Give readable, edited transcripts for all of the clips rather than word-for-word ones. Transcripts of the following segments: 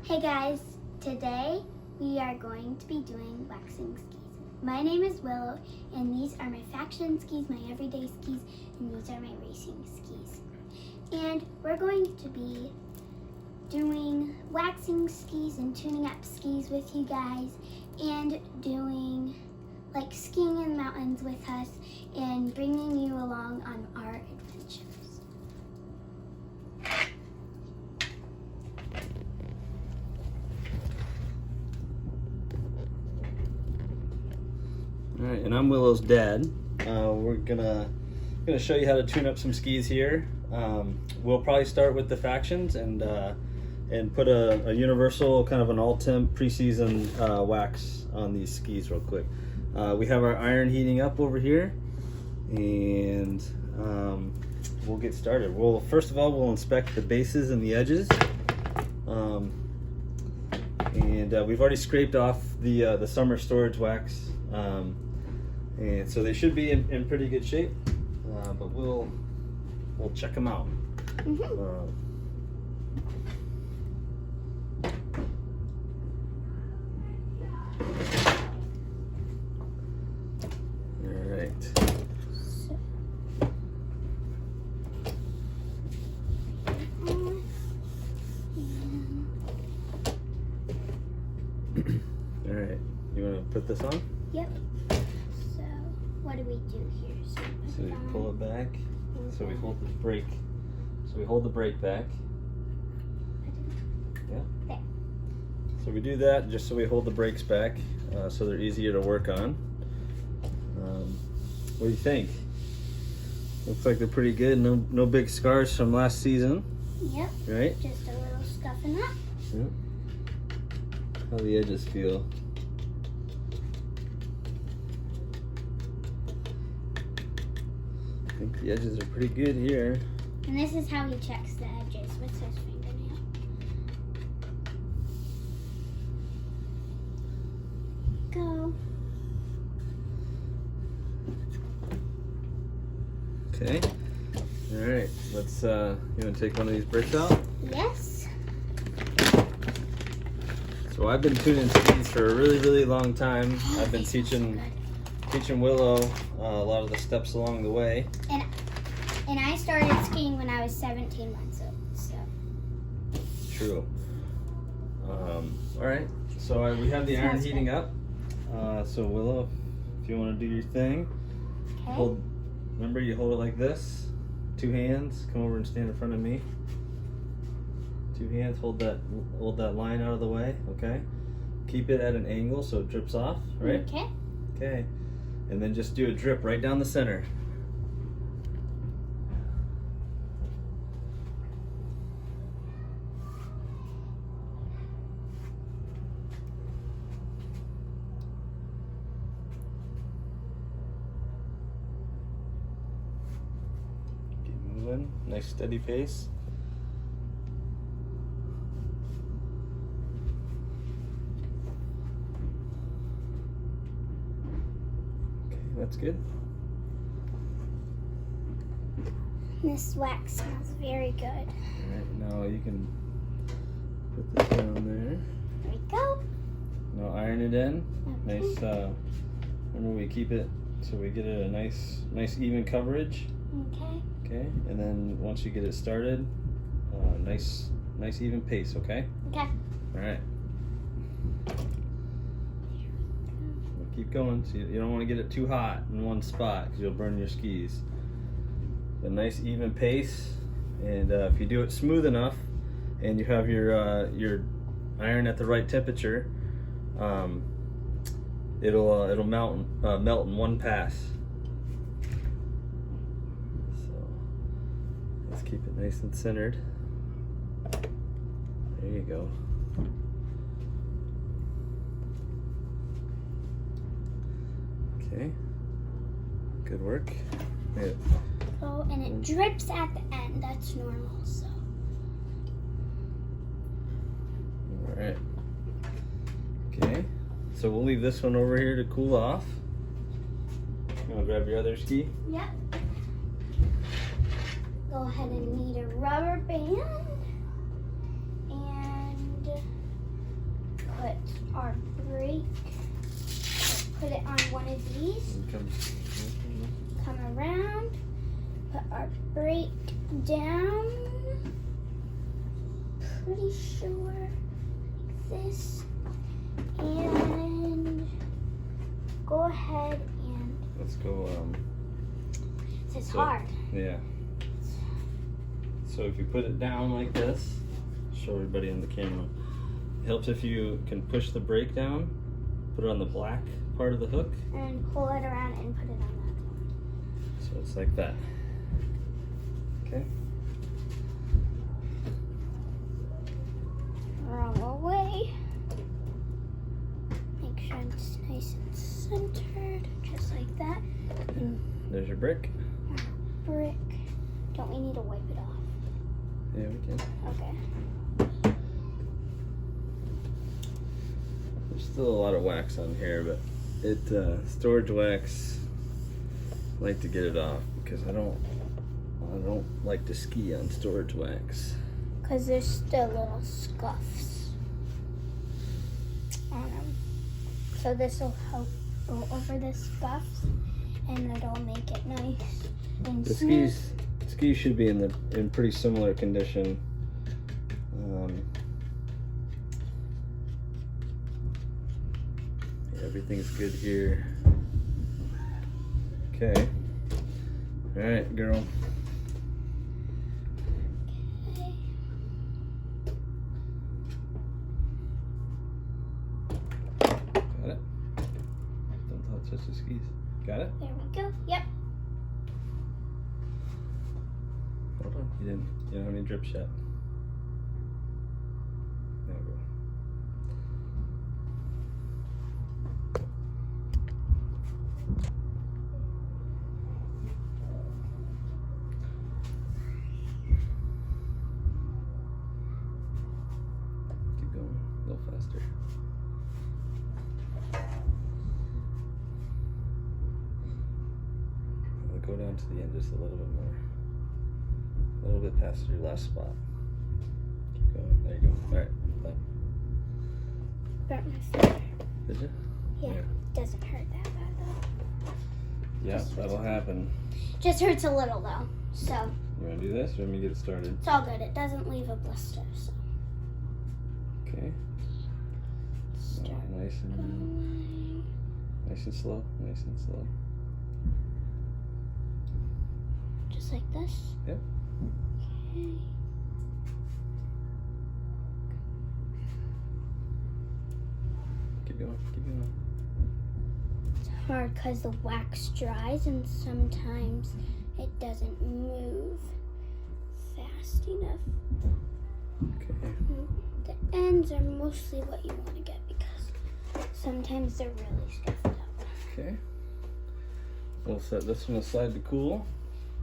Hey guys, today we are going to be doing waxing skis. My name is Willow, and these are my faction skis, my everyday skis, and these are my racing skis. And we're going to be doing waxing skis and tuning up skis with you guys, and doing like skiing in the mountains with us and bringing you along on our adventures. All right, and I'm Willow's dad. We're gonna show you how to tune up some skis here. We'll probably start with the factions and put a universal kind of an all-temp preseason wax on these skis real quick. We have our iron heating up over here, and we'll get started. First of all, we'll inspect the bases and the edges. We've already scraped off the summer storage wax. And so they should be in pretty good shape, but we'll check them out. All right. All right. You want to put this on? Yep. So, what do we do here? So we pull it back. So we hold the brake. So we hold the brake back. Yeah. There. So we do that just so we hold the brakes back, so they're easier to work on. What do you think? Looks like they're pretty good. No big scars from last season. Yep. Right? Just a little scuffing up. Yep. How the edges feel. I think the edges are pretty good here. And this is how he checks the edges with his fingernail. Go. Okay. All right. Let's. You want to take one of these bricks out? Yes. So I've been tuning skis for a really long time. I've been They smell so teaching Willow a lot of the steps along the way. And I started skiing when I was 17 months old, so. True. All right. So we have the iron Smells heating good. up. So Willow, if you want to do your thing, Okay. Remember you hold it like this. 2 hands. Come over and stand in front of me. 2 hands. Hold that line out of the way. Okay. Keep it at an angle so it drips off. Right. Okay. Okay. And then just do a drip right down the center. Keep moving. Nice steady pace. Okay, that's good. This wax smells very good. Alright, now you can put this down there. There we go. Now iron it in. Okay. Nice, remember we keep it so we get it a nice even coverage. Okay. Okay, and then once you get it started, nice even pace, okay? Okay. Alright. Keep going, so you don't want to get it too hot in one spot because you'll burn your skis. A nice even pace, and if you do it smooth enough and you have your iron at the right temperature, it'll melt in one pass. So let's keep it nice and centered. There you go. Okay, good work. Yeah. Oh, and it drips at the end. That's normal, so. All right. Okay, so we'll leave this one over here to cool off. You want to grab your other ski? Yep. Go ahead and need a rubber band and our brake. Put it on one of these. Come around. Put our brake down. Pretty sure like this. And go ahead and. Let's go. It's hard. Yeah. So if you put it down like this, show everybody on the camera. It helps if you can push the brake down, put it on the black part of the hook. And pull it around and put it on that one. So it's like that. Okay. Wrong way. Make sure it's nice and centered, just like that. And There's your brick. brick. Don't we need to wipe it off? Yeah, we can. Okay. There's still a lot of wax on here, but storage wax. I like to get it off because I don't like to ski on storage wax. Because there's still little scuffs on them. So this will help go over the scuffs and it'll make it nice and The smooth. skis should be in pretty similar condition. Yeah, everything's good here. Okay. All right, girl. Okay. Got it. Don't touch the skis. Got it. There we go. Yep. Hold on. You don't have any drips yet. There we go. Keep going. A little faster. Go down to the end just a little bit more. A little bit past your last spot. Keep going. There you go. Alright. Burnt my finger. Did you? Yeah. Yeah. Doesn't hurt that bad though. Yeah, that'll happen. Just hurts a little though. So You want to do this or let me get it started? it's all good. It doesn't leave a blister. So Okay. start Nice and going. slow. Nice and slow. Just like this. Yep. Okay. Keep going. Keep going. It's hard because the wax dries and sometimes it doesn't move fast enough. Okay. The ends are mostly what you want to get because sometimes they're really scuffed up. Okay. We'll set this one aside to cool.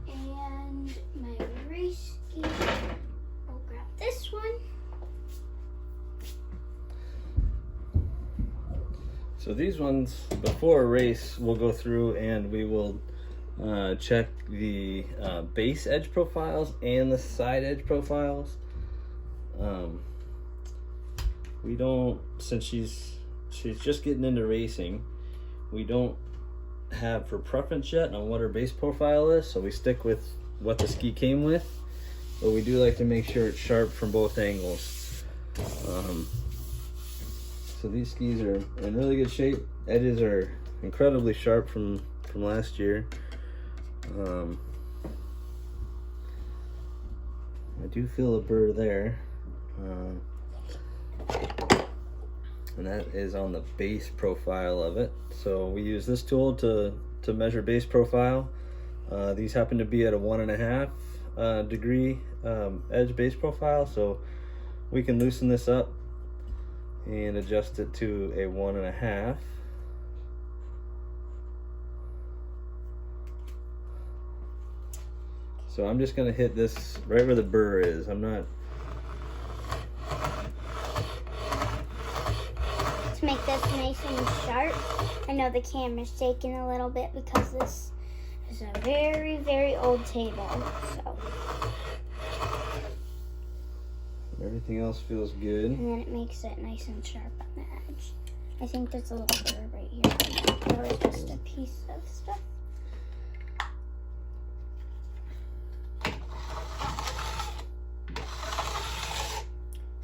And my race ski, I'll grab this one. So these ones, before a race, we'll go through and we will check the base edge profiles and the side edge profiles. We don't, since she's just getting into racing, we don't have her preference yet on what her base profile is, so we stick with what the ski came with, but we do like to make sure it's sharp from both angles. So these skis are in really good shape. Edges are incredibly sharp from last year. I do feel a burr there. And that is on the base profile of it. So we use this tool to measure base profile. These happen to be at a 1.5 degree edge base profile, so we can loosen this up and adjust it to a 1.5. So I'm just gonna hit this right where the burr is. I'm not. To make this nice and sharp. I know the camera's shaking a little bit because this is a very, very old table. So, Everything else feels good. and then it makes it nice and sharp on the edge. I think there's a little burr right here. There was just a piece of stuff.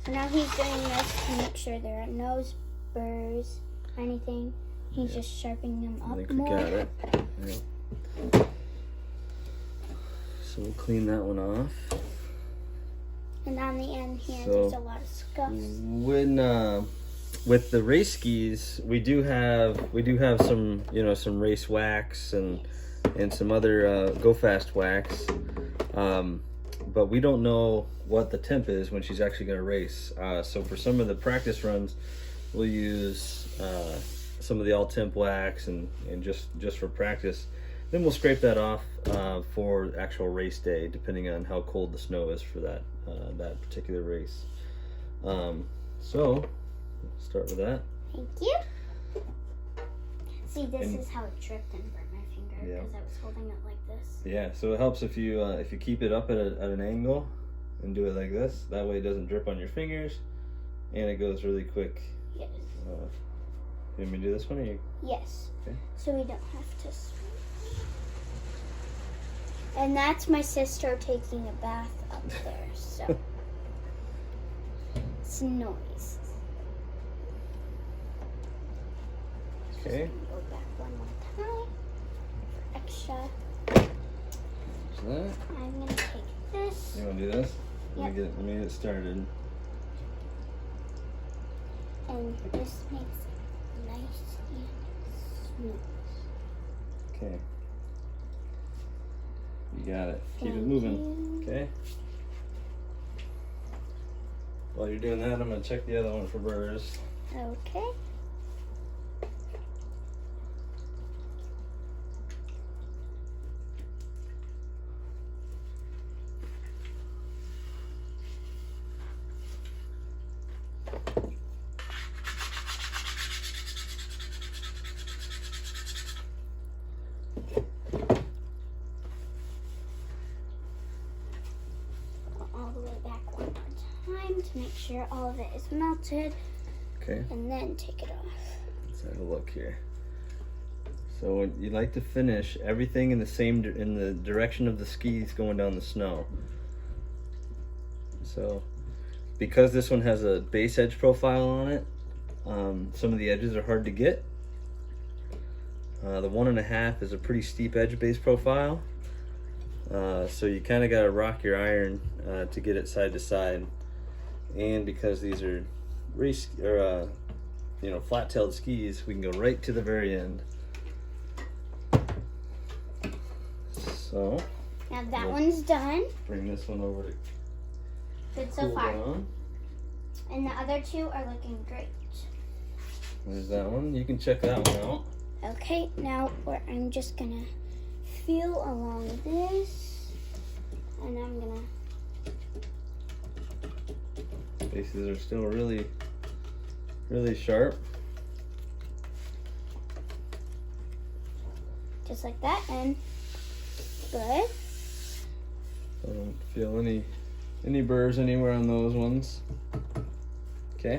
So now he's doing this to make sure there are no burrs or anything. He's just sharpening them I up think we more. got it. Yeah. So we'll clean that one off. And on the end here, So, there's a lot of scuffs. When with the race skis, we do have some some race wax and some other Go Fast wax, but we don't know what the temp is when she's actually going to race. So for some of the practice runs, we'll use some of the all temp wax and just for practice. Then we'll scrape that off for actual race day, depending on how cold the snow is for that particular race. So start with that. Thank you. See, this is how it dripped and burnt my finger Yeah. because I was holding it like this. Yeah, so it helps if you keep it up at an angle and do it like this. That way it doesn't drip on your fingers, and it goes really quick. Yes. You want me to do this one, or you? Yes. Okay. So we don't have to switch. And that's my sister taking a bath up there, so it's noise. Okay. Go back one more time for extra. So that. I'm gonna take this. You want to do this? Yep. Let me get it started. And this makes it nice and smooth. Okay. You got it. Keep Thank it moving. you. Okay. While you're doing that, I'm gonna check the other one for burrs. Okay. All the way back one more time to make sure all of it is melted, Okay. and then take it off. Let's have a look here. So you like to finish everything in the direction of the skis going down the snow. So because this one has a base edge profile on it, some of the edges are hard to get. The 1.5 is a pretty steep edge base profile. So you kind of got to rock your iron to get it side to side. And because these are flat-tailed skis, we can go right to the very end. So Now that We'll- one's done. bring this one over to Good so cool far. down. And the other two are looking great. There's that one. You can check that one out. Okay, now I'm just gonna feel along this, and I'm gonna. Faces are still really, really sharp. Just like that, and good. I don't feel any burrs anywhere on those ones. Okay.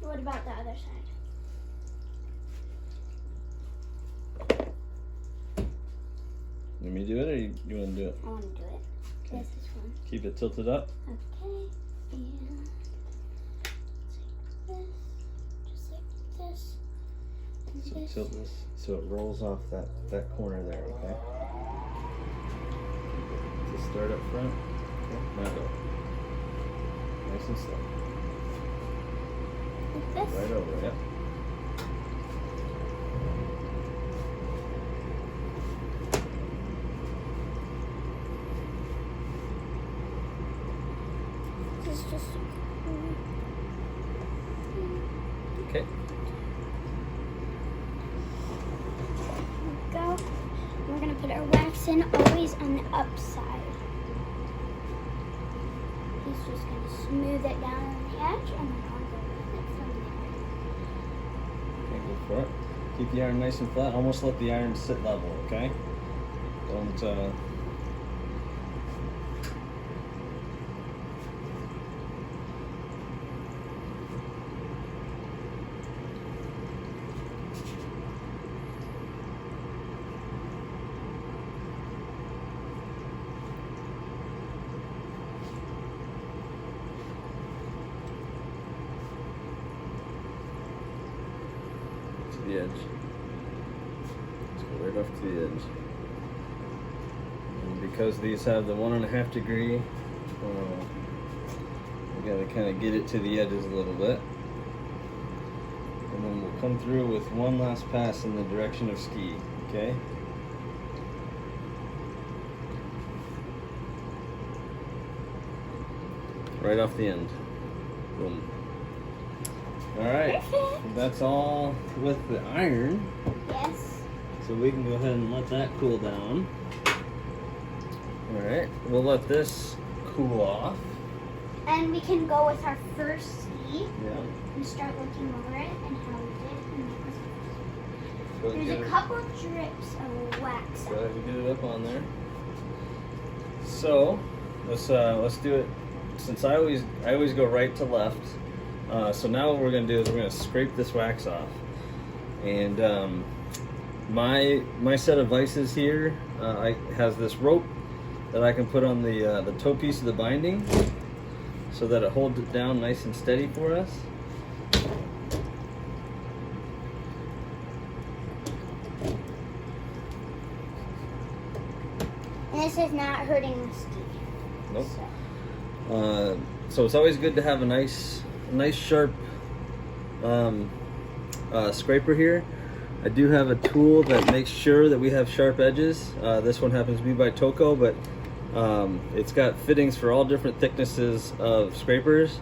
What about the other side? Let me do it, or you want to do it? I want to do it. Okay. This is one. Keep it tilted up. Okay, and take this, just like this, and So this. tilt this so it rolls off that corner there. Okay. To start up front. Okay. Now go. Nice and slow. Like this. Right over. Yep. This is just. Okay. Go. We're gonna put our wax in always on the upside. He's just gonna smooth it down on the edge, and then I'll go with it from there. Okay, go for it. Keep the iron nice and flat. Almost let the iron sit level. Okay. Don't. the edge. Let's go right off to the edge. And because these have the 1.5 degree, we gotta kind of get it to the edges a little bit. And then we'll come through with one last pass in the direction of ski, okay? Right off the end. Boom. Alright, Perfect. that's all with the iron. Yes. So we can go ahead and let that cool down. Alright, we'll let this cool off. And we can go with our first ski Yeah. and start looking over it and how we did. And that was Go ahead and There's get a it, couple drips of wax. go ahead and get it up on there. So let's do it. Since I always go right to left. So now what we're gonna do is we're gonna scrape this wax off. And my set of vices here has this rope that I can put on the toe piece of the binding, so that it holds it down nice and steady for us. And this is not hurting the ski. Nope. So. So it's always good to have a nice sharp scraper here. I do have a tool that makes sure that we have sharp edges. This one happens to be by Toco, but it's got fittings for all different thicknesses of scrapers.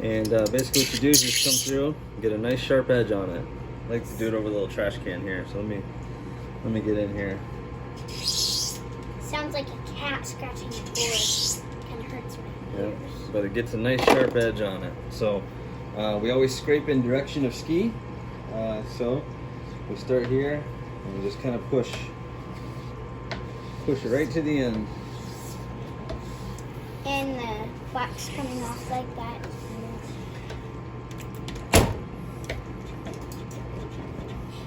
And basically what you do is just come through and get a nice sharp edge on it. I like to do it over the little trash can here. So let me get in here. Sounds like a cat scratching a board. Kind of hurts my Yeah, ears. but it gets a nice sharp edge on it. So we always scrape in direction of ski. So we start here and we just kind of push it right to the end. And the wax coming off like that.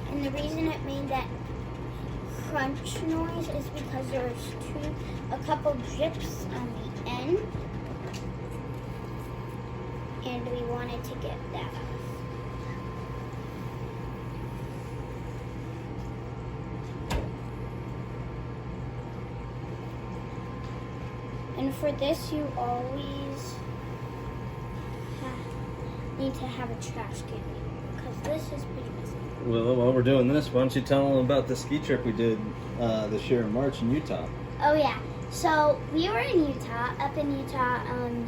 And the reason it made that crunch noise is because there's a couple drips on the end. And we wanted to get that off. And for this, you always need to have a trash can because this is pretty messy. Well, while we're doing this, why don't you tell them about the ski trip we did this year in March in Utah? Oh yeah, so we were in Utah, up in Utah,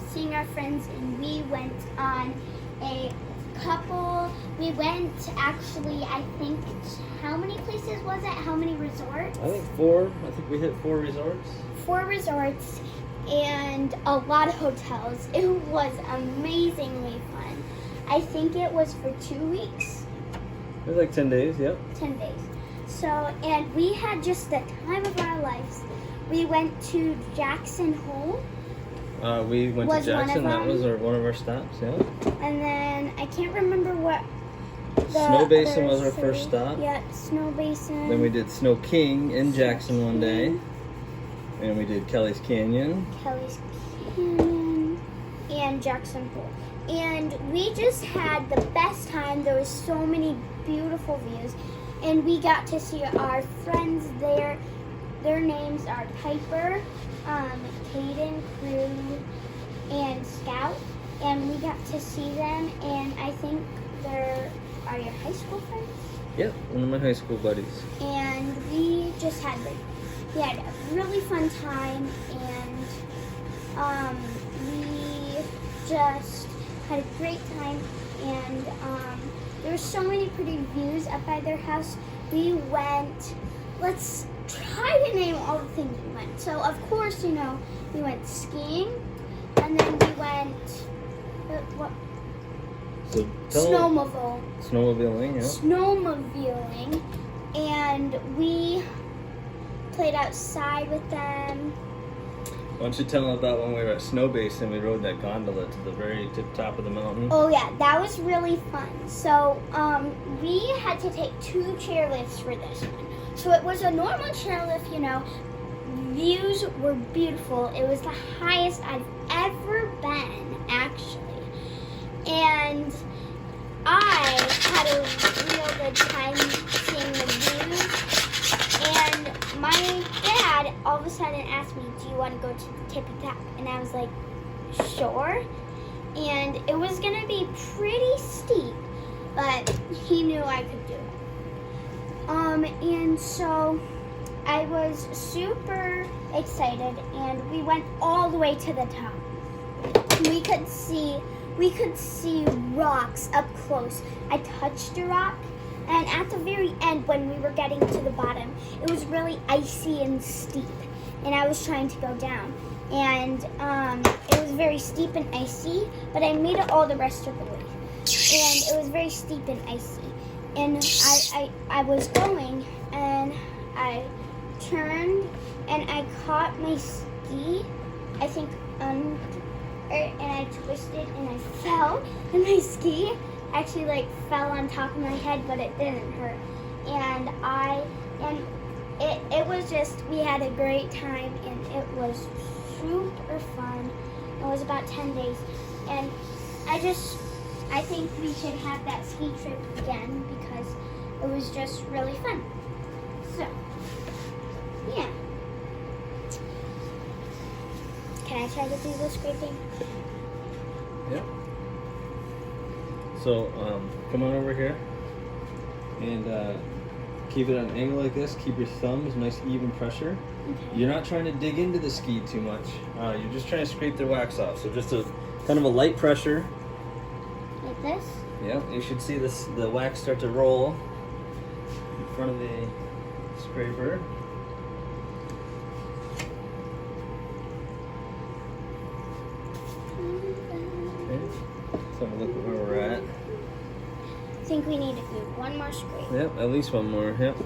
seeing our friends, and we went on a couple. We went actually, I think, how many places was it? How many resorts? I think 4. I think we hit 4 resorts. 4 resorts and a lot of hotels. It was amazingly fun. I think it was for 2 weeks. It was like 10 days, yep. 10 days. So, and we had just the time of our lives. We went to Jackson Hole. We went Was to one of Jackson. That them. was one of our stops, yeah. And then I can't remember what the Snow Basin other was our 3. first stop. Yeah, Snow Basin. Then we did Snow King in Jackson one day. And we did Kelly's Canyon. Kelly's Canyon and Jackson Hole. And we just had the best time. There was so many beautiful views. And we got to see our friends there. Their names are Piper, Caden, Crew, and Scout. And we got to see them. And I think are your high school friends? Yep, one of my high school buddies. And we just had we had a really fun time, and we just had a great time, and there were so many pretty views up by their house. We went, let's try to name all the things we went. So of course, you know, we went skiing, and then we went So tell snowmobiling, yeah. Snowmobiling, and we played outside with them. Why don't you tell them about when we were at Snow Basin, we rode that gondola to the very tip top of the mountain. Oh yeah, that was really fun. So we had to take 2 chairlifts for this one. So it was a normal chairlift, you know. Views were beautiful. It was the highest I've ever been, actually. And I had a real good time seeing the views. And my dad all of a sudden asked me, "Do you want to go to the tippy top?" And I was like, "Sure." And it was gonna be pretty steep, but he knew I could do it. And so I was super excited, and we went all the way to the top. We could see rocks up close. I touched a rock, and at the very end, when we were getting to the bottom, it was really icy and steep, and I was trying to go down. And it was very steep and icy, but I made it all the rest of the way. And it was very steep and icy. And I was going, and I turned, and I caught my ski, I think, and I twisted, and I fell, and my ski actually fell on top of my head, but it didn't hurt. And it was just, we had a great time, and it was super fun. It was about 10 days, and I think we should have that ski trip again because it was just really fun. So, yeah. Can I try to do the scraping? Yeah. So, come on over here and keep it at an angle like this. Keep your thumbs nice even pressure. Okay. You're not trying to dig into the ski too much. You're just trying to scrape the wax off. So just a kind of a light pressure. Like this? Yeah, you should see the wax start to roll in front of the scraper. Okay. Let's have a look at where we're at. I think we need to do one more scrape. Yep, at least one more. Yep.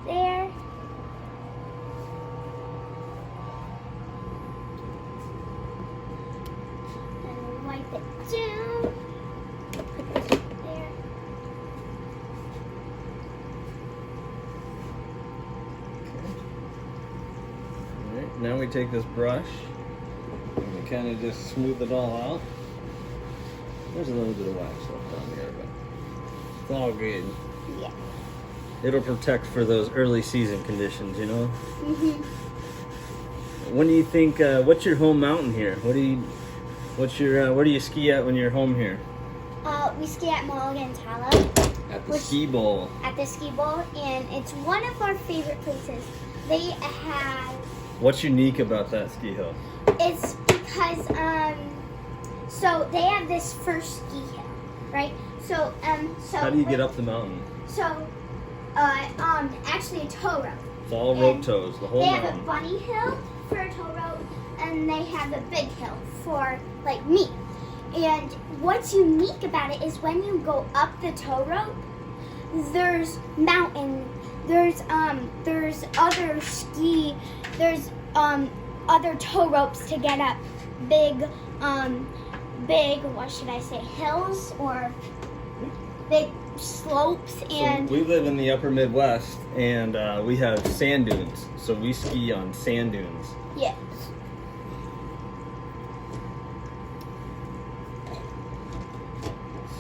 There. And we wipe it down. Put this there. Alright, now we take this brush and we kind of just smooth it all out. There's a little bit of wax left on here, but it's all good. Yeah. It'll protect for those early season conditions, you know? Mhm. When do you think, what's your home mountain here? Where do you ski at when you're home here? We ski at Mulligan's Hollow. At the ski bowl. At the ski bowl, and it's one of our favorite places. They have. What's unique about that ski hill? It's because so they have this first ski hill, right? So How do you get up the mountain? So actually a tow rope. It's all rope And toes, the whole They have a mountain. bunny hill for a tow rope, and they have a big hill for me. And what's unique about it is when you go up the tow rope, there's mountain, there's other tow ropes to get up big what should I say, hills or big slopes. And So we live in the upper Midwest, and we have sand dunes. So we ski on sand dunes. yes.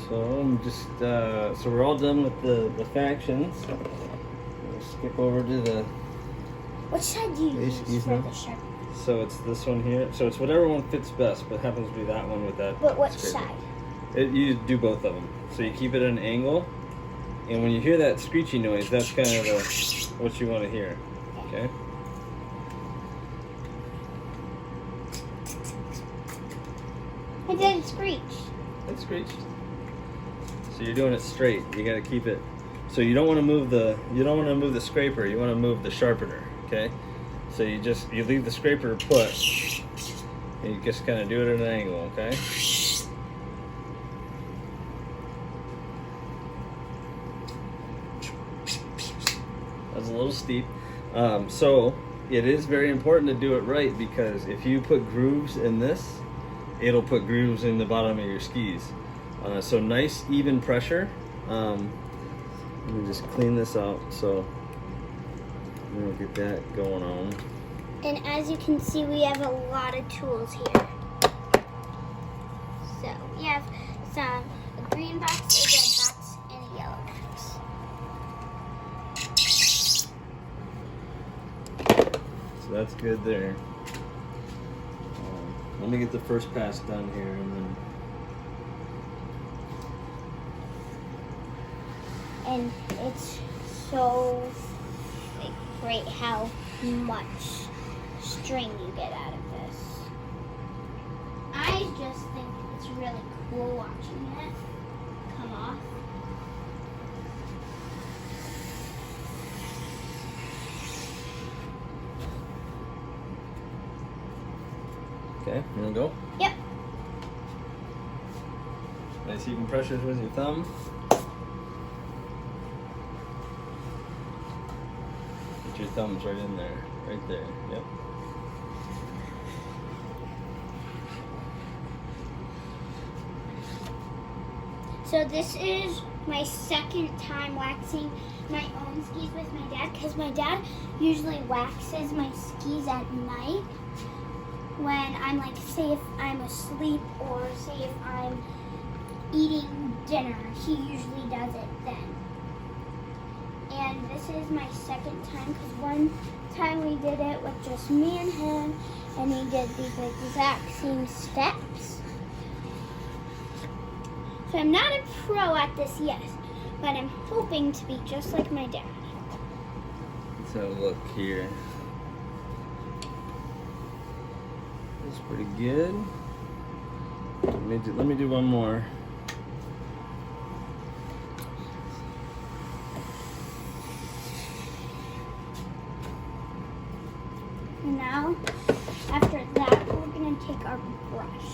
So I'm just so we're all done with the factions. We'll skip over to the. What side do you These use skis for now? the sharp? So it's this one here. So it's whatever one fits best, but it happens to be that one with that. But what scraper. side? You do both of them. So you keep it at an angle, and when you hear that screechy noise, that's kind of what you want to hear. Okay. It didn't screech. It screeched. So you're doing it straight. You got to keep it. So you don't want to move the scraper. You want to move the sharpener. Okay. So you leave the scraper put. And you just kind of do it at an angle. Okay. That's a little steep. So it is very important to do it right, because if you put grooves in this, it'll put grooves in the bottom of your skis. So nice even pressure. Let me just clean this out so we don't get that going on. And as you can see, we have a lot of tools here. So we have a green box, a red box, and a yellow box. So that's good there. Let me get the first pass done here, and then. And it's so great how much string you get out of this. I just think it's really cool watching it come off. Okay, you wanna go? Yep. Nice even pressures with your thumb. Get your thumbs right in there, right there. Yep. So this is my second time waxing my own skis with my dad, because my dad usually waxes my skis at night when I'm like, say if I'm asleep or say if I'm eating dinner, he usually does it then. And this is my second time, because one time we did it with just me and him, and he did these exact same steps. So I'm not a pro at this yet, but I'm hoping to be just like my dad. Let's have a look here. That's pretty good. Let me do one more. And now, after that, we're going to take our brush.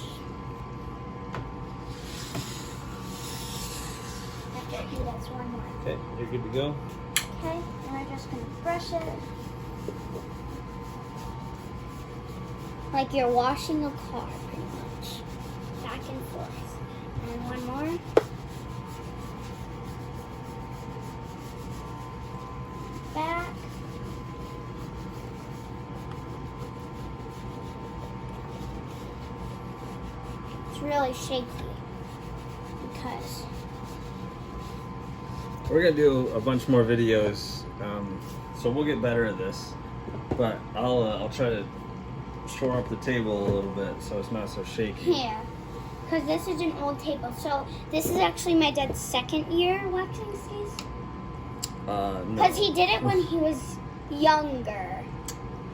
After he does one more. Okay, you're good to go. Okay, and we're just going to brush it. Like you're washing a car, pretty much. Back and forth. And one more. Back. It's really shaky because We're gonna do a bunch more videos, so we'll get better at this. But I'll try to shore up the table a little bit so it's not so shaky. yeah, because this is an old table. So this is actually my dad's second year waxing skis. No. Because he did it when he was younger.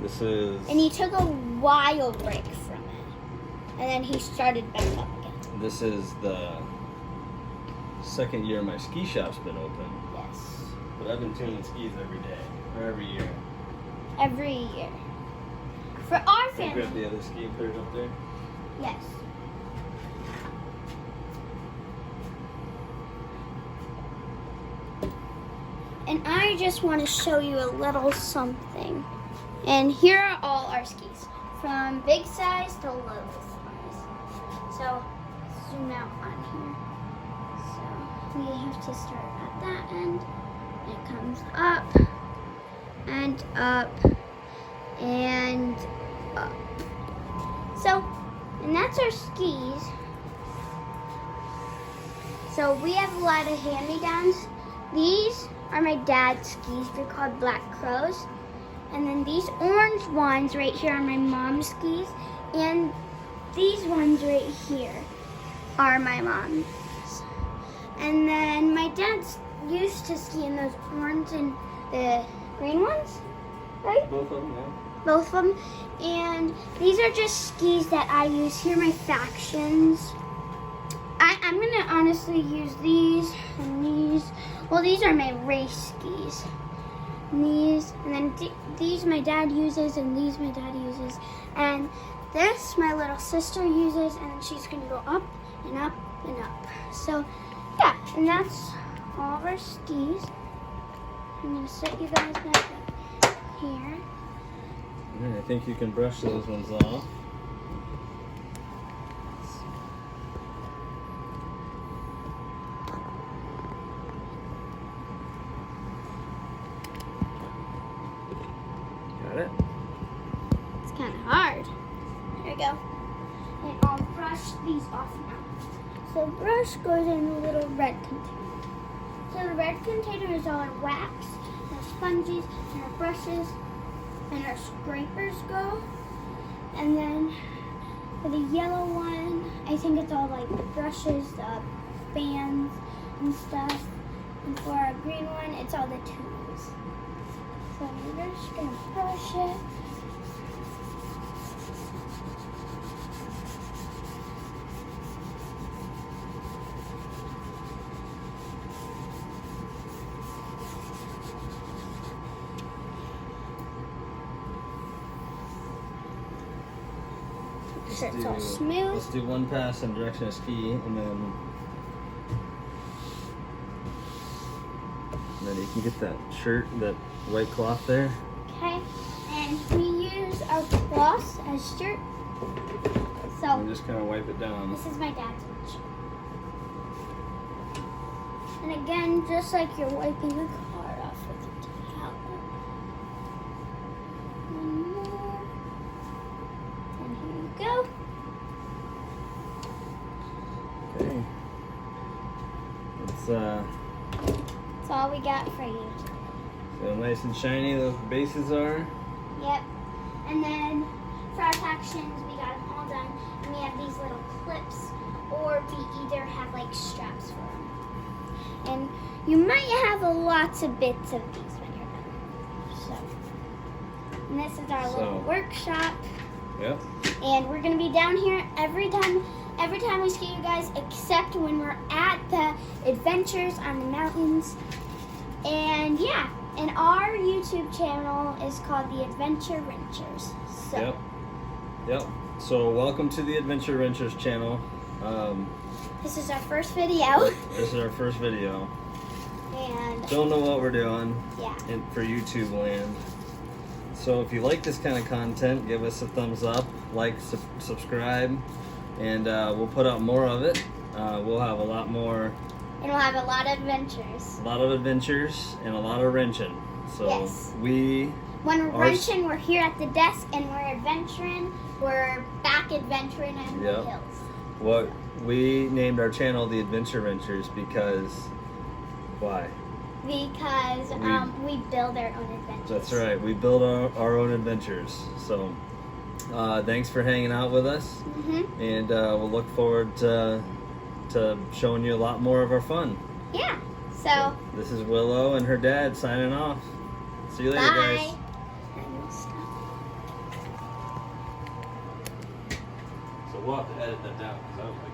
This is. And he took a while break from it. And then he started back up again. This is the second year my ski shop's been open. Yes. But I've been tuning skis every day, or every year. Every year. For our Can you grab family. the other ski and put it up there? Yes. And I just want to show you a little something. And here are all our skis, from big size to little size. So, zoom out on here. So, we have to start at that end. It comes up, and up, and up. So, and that's our skis. So we have a lot of hand-me-downs. These are my dad's skis. They're called Black Crows. And then these orange ones right here are my mom's skis. And these ones right here are my mom's. And then my dad's used to ski in those orange and the green ones, right? Both of them, yeah. Both of them. And these are just skis that I use. Here are my Factions. I'm going to honestly use these and these. Well, these are my race skis. And these, and then these my dad uses, and these my dad uses. And this my little sister uses, and she's going to go up and up and up. So, yeah, and that's all of our skis. I'm going to set you guys back up here. I think you can brush those ones off. we go. And I'll brush these off now. So brush goes in a little red container. So the red container is all our wax, our sponges, and our brushes, and our scrapers go. And then for the yellow one, I think it's all like the brushes, the bands, and stuff. And for our green one, it's all the tools. So we're just gonna brush it. So it's all smooth. Let's do one pass in direction of ski, and then you can get that shirt, that white cloth there. Okay, and we use our cloths as shirt. So And just kind of wipe it down. this is my dad's watch. And again, just like you're wiping the car off with a towel. One more. And here you go. Okay. It's That's all we got for you. so nice and shiny. Those bases are. Yep. And then for our factions, we got them all done. And we have these little clips, or we either have like straps for them. And you might have lots of bits of these when you're done. So, and this is our little workshop. Yep. And we're gonna be down here every time we ski, you guys, except when we're at the adventures on the mountains. And yeah, and our YouTube channel is called The Adventure Wrenchers. So Yep. Yep. So welcome to the Adventure Wrenchers channel. this is our first video. This is our first video. And Don't know what we're doing yeah. for YouTube land. So if you like this kind of content, give us a thumbs up, like, subscribe, and we'll put out more of it. We'll have a lot more, And we'll have a lot of adventures. a lot of adventures, and a lot of wrenching. So Yes. we When we're Ours- wrenching, we're here at the desk, and we're adventuring. We're back adventuring in the Yep. hills. we named our channel the Adventure Wrenchers because why? Because we build our own adventures. That's right. We build our own adventures. So thanks for hanging out with us, and we'll look forward to showing you a lot more of our fun. Yeah. So This is Willow and her dad signing off. See you later, bye. guys. So we'll have to edit that down because I was like.